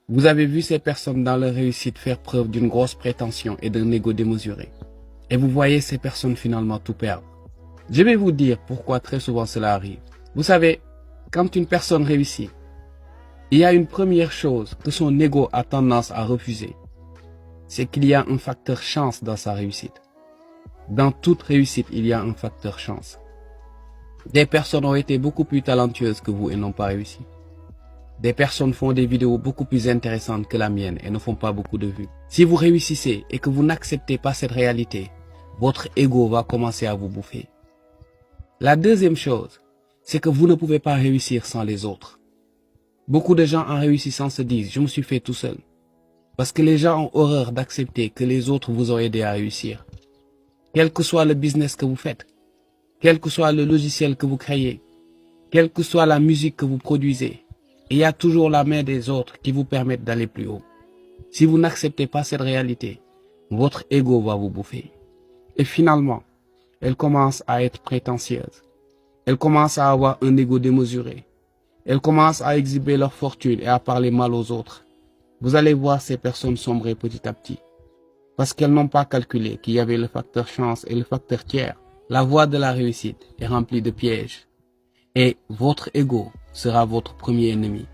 Vous avez vu ces personnes dans leur réussite faire preuve d'une grosse prétention et d'un ego démesuré. Et vous voyez ces personnes finalement tout perdre. Je vais vous dire pourquoi très souvent cela arrive. Vous savez, quand une personne réussit, il y a une première chose que son ego a tendance à refuser. C'est qu'il y a un facteur chance dans sa réussite. Dans toute réussite, il y a un facteur chance. Des personnes ont été beaucoup plus talentueuses que vous et n'ont pas réussi. Des personnes font des vidéos beaucoup plus intéressantes que la mienne et ne font pas beaucoup de vues. Si vous réussissez et que vous n'acceptez pas cette réalité, votre ego va commencer à vous bouffer. La deuxième chose, c'est que vous ne pouvez pas réussir sans les autres. Beaucoup de gens en réussissant se disent « je me suis fait tout seul ». Parce que les gens ont horreur d'accepter que les autres vous ont aidé à réussir. Quel que soit le business que vous faites, quel que soit le logiciel que vous créez, quelle que soit la musique que vous produisez, il y a toujours la main des autres qui vous permettent d'aller plus haut. Si vous n'acceptez pas cette réalité, votre ego va vous bouffer. Et finalement, elle commence à être prétentieuse. Elle commence à avoir un ego démesuré. Elle commence à exhiber leur fortune et à parler mal aux autres. Vous allez voir ces personnes sombrer petit à petit. Parce qu'elles n'ont pas calculé qu'il y avait le facteur chance et le facteur tiers. La voie de la réussite est remplie de pièges. Et votre ego sera votre premier ennemi.